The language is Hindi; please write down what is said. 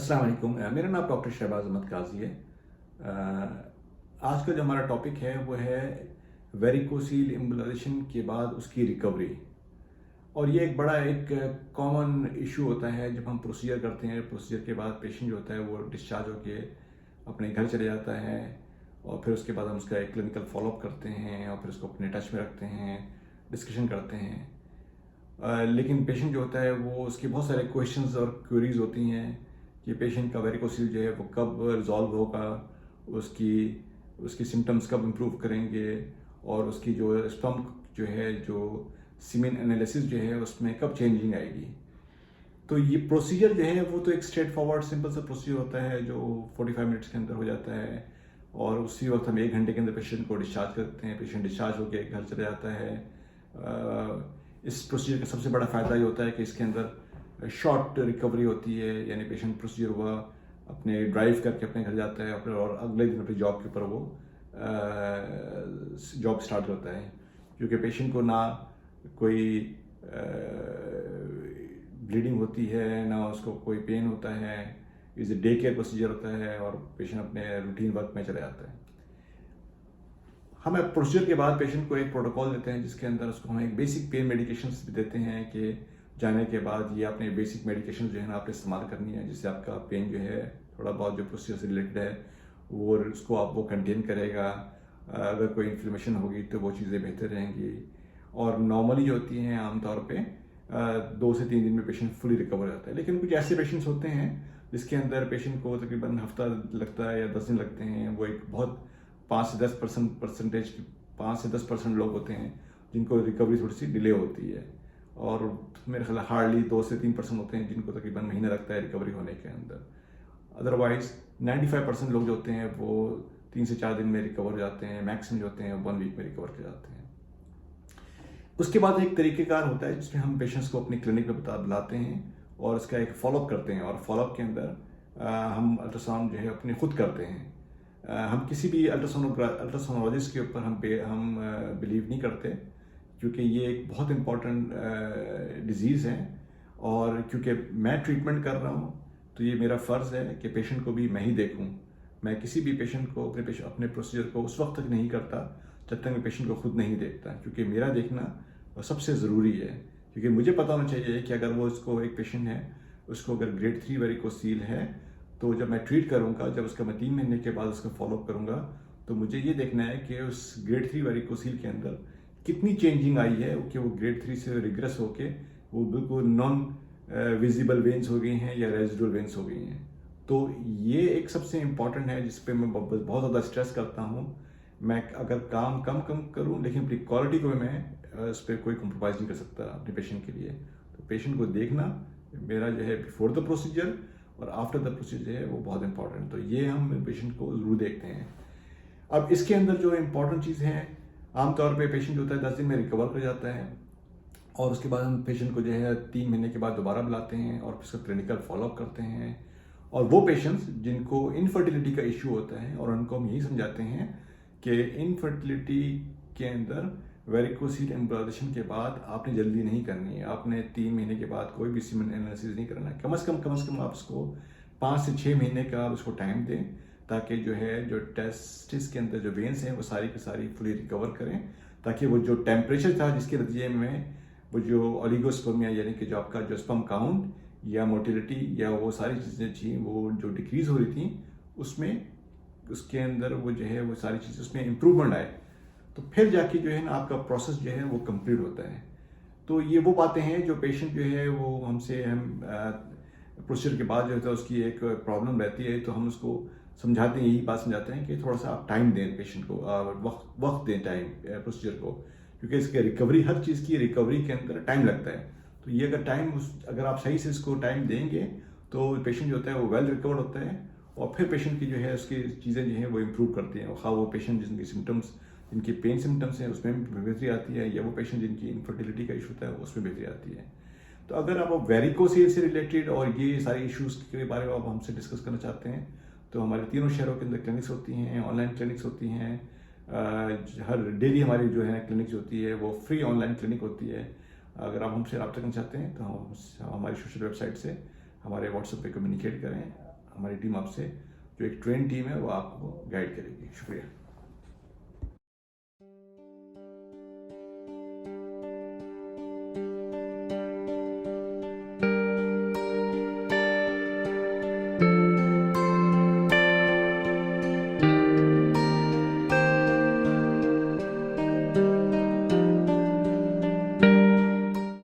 अस्सलाम वालेकुम। मेरा नाम डॉक्टर शहबाज अहमद काजी है। आज का जो हमारा टॉपिक है वो है वेरिकोसील एम्बोलाइजेशन के बाद उसकी रिकवरी। और ये एक बड़ा कॉमन इशू होता है जब हम प्रोसीजर करते हैं। प्रोसीजर के बाद पेशेंट जो होता है वो डिस्चार्ज होके अपने घर चले जाता है और फिर उसके बाद हम उसका एक क्लिनिकल फॉलोअप करते हैं और फिर उसको अपने टच में रखते हैं, डिस्कशन करते हैं। लेकिन पेशेंट जो होता है वो उसके बहुत सारे क्वेश्चंस और क्वेरीज होती हैं कि पेशेंट का वेरिकोसील जो है वो कब रिजॉल्व होगा, उसकी उसकी सिम्टम्स कब इम्प्रूव करेंगे और उसकी जो स्टमक जो है, जो सीमेन एनालिसिस जो है उसमें कब चेंजिंग आएगी। तो ये प्रोसीजर जो है वो तो एक स्ट्रेट फॉरवर्ड सिंपल सा प्रोसीजर होता है जो 45 मिनट्स के अंदर हो जाता है और उसी वक्त हम 1 घंटे के अंदर पेशेंट को डिस्चार्ज करते हैं। पेशेंट डिस्चार्ज होकर घर चले जाता है। इस प्रोसीजर का सबसे बड़ा फ़ायदा ये होता है कि इसके अंदर शॉर्ट रिकवरी होती है, यानी पेशेंट प्रोसीजर हुआ, अपने ड्राइव करके अपने घर जाता है अपने और अगले दिन अपनी जॉब के ऊपर वो जॉब स्टार्ट करता है। क्योंकि पेशेंट को ना कोई ब्लीडिंग होती है, ना उसको कोई पेन होता है। इस डे केयर प्रोसीजर होता है और पेशेंट अपने रूटीन वर्क में चले जाता है। हम प्रोसीजर के बाद पेशेंट को एक प्रोटोकॉल देते हैं जिसके अंदर उसको हम एक बेसिक पेन मेडिकेशंस भी देते हैं कि जाने के बाद ये आपने बेसिक मेडिकेशन जो है ना आपने इस्तेमाल करनी है, जिससे आपका पेन जो है थोड़ा बहुत जो प्रोसीजर से रिलेटेड है वो उसको आप वो कंटेन करेगा। अगर कोई इन्फ्लेमेशन होगी तो वो चीज़ें बेहतर रहेंगी। और नॉर्मली जो होती हैं आमतौर पे 2 से 3 दिन में पेशेंट फुली रिकवर हो जाता है। लेकिन कुछ ऐसे पेशेंट्स होते हैं जिसके अंदर पेशेंट को तकरीबन हफ्ता लगता है या 10 दिन लगते हैं। वो एक बहुत 5 से 10% लोग होते हैं जिनको रिकवरी थोड़ी सी डिले होती है और मेरे ख्याल हार्डली 2 से 3% होते हैं जिनको तकरीबन महीना लगता है रिकवरी होने के अंदर। अदरवाइज 95% लोग जो होते हैं वो 3 से 4 दिन में रिकवर हो जाते हैं। मैक्सिमम जो होते हैं 1 वीक में रिकवर कर जाते हैं। उसके बाद एक तरीक़ेकार होता है जिसमें हम पेशेंट्स को अपनी क्लिनिक में बुलाते हैं और उसका एक फॉलोअप करते हैं। और फॉलोअप के अंदर हम अल्ट्रासाउंड जो है अपने खुद करते हैं। हम किसी भी अल्ट्रासाउंडोलॉजिस्ट के ऊपर हम बिलीव नहीं करते, क्योंकि ये एक बहुत इम्पॉर्टेंट डिजीज़ है। और क्योंकि मैं ट्रीटमेंट कर रहा हूँ तो ये मेरा फ़र्ज़ है कि पेशेंट को भी मैं ही देखूँ। मैं किसी भी पेशेंट को अपने प्रोसीजर को उस वक्त तक नहीं करता जब तक मैं पेशेंट को खुद नहीं देखता, क्योंकि मेरा देखना सबसे ज़रूरी है। क्योंकि मुझे पता होना चाहिए कि अगर वो उसको एक पेशेंट है, उसको अगर ग्रेड 3 वेरिकोसील है, तो जब मैं ट्रीट करूँगा, जब उसका मैं 3 महीने के बाद उसका फॉलोअप करूँगा, तो मुझे ये देखना है कि उस ग्रेड 3 वेरिकोसील के अंदर कितनी चेंजिंग आई है कि वो ग्रेड 3 से रिग्रेस होके वो बिल्कुल नॉन विजिबल वेन्स हो गई हैं या रेजिडुअल वेन्स हो गई हैं। तो ये एक सबसे इम्पॉर्टेंट है जिस पे मैं बहुत ज़्यादा स्ट्रेस करता हूँ। मैं अगर काम कम करूँ लेकिन अपनी क्वालिटी को मैं उस पर कोई कॉम्प्रोमाइज़ नहीं कर सकता अपने पेशेंट के लिए। तो पेशेंट को देखना मेरा जो है बिफोर द प्रोसीजर और आफ्टर द प्रोसीजर है वो बहुत इंपॉर्टेंट। तो ये हम पेशेंट को ज़रूर देखते हैं। अब इसके अंदर जो इम्पॉर्टेंट चीज़ है, आमतौर पे पेशेंट होता है 10 दिन में रिकवर कर जाता है और उसके बाद हम पेशेंट को जो है 3 महीने के बाद दोबारा बुलाते हैं और उसका क्लिनिकल फॉलोअप करते हैं। और वो पेशेंट्स जिनको इनफर्टिलिटी का इशू होता है और उनको हम यही समझाते हैं कि इनफर्टिलिटी के अंदर वेरिकोसील एम्बोलाइजेशन के बाद आपने जल्दी नहीं करनी है। आपने 3 महीने के बाद कोई भी सीमेन एनालिसिस नहीं करना है। कम से कम आप उसको 5 से 6 महीने का आप उसको टाइम दें, ताकि जो है जो टेस्टिस के अंदर जो वेन्स हैं वो सारी की सारी फुली रिकवर करें, ताकि वो जो टेम्परेचर था जिसके नतीजे में वो जो ओलिगोस्पर्मिया यानी कि जो आपका जो स्पर्म काउंट या मोटिलिटी या वो सारी चीज़ें थी वो जो डिक्रीज़ हो रही थी उसमें उसके अंदर वो जो है वो सारी चीज़ें उसमें इम्प्रूवमेंट आए, तो फिर जाके जो है ना आपका प्रोसेस जो है वो कंप्लीट होता है। तो ये वो बातें हैं जो पेशेंट जो है वो हमसे हम प्रोसीजर के बाद जो है उसकी एक प्रॉब्लम रहती है, तो हम उसको समझाते हैं, यही बात समझाते हैं कि थोड़ा सा आप टाइम दें पेशेंट को, वक्त दें टाइम प्रोसीजर को, क्योंकि इसके रिकवरी हर चीज़ की रिकवरी के अंदर टाइम लगता है। तो ये अगर आप सही से इसको टाइम देंगे तो पेशेंट जो होता है वो वेल रिकवर्ड होता है और फिर पेशेंट की जो है उसकी चीज़ें जो है वो इम्प्रूव करती हैं। और वो पेशेंट जिनकी सिम्टम्स, जिनकी पेन सिम्टम्स हैं उसमें बेहतरी आती है, या वो पेशेंट जिनकी इनफर्टिलिटी का इशू होता है उसमें बेहतरी आती है। तो अगर आप वेरिकोसील से रिलेटेड और ये सारे इश्यूज़ के बारे में आप हमसे डिस्कस करना चाहते हैं तो हमारे 3 शहरों के अंदर क्लिनिक्स होती हैं, ऑनलाइन क्लिनिक्स होती हैं। हर डेली हमारी जो है क्लिनिक्स होती है वो फ्री ऑनलाइन क्लिनिक होती है। अगर आप हमसे रब्ता करना चाहते हैं तो हम हमारी सोशल वेबसाइट से हमारे व्हाट्सएप पे कम्युनिकेट करें। हमारी टीम आपसे जो एक ट्रेन टीम है वो आपको गाइड करेगी। शुक्रिया।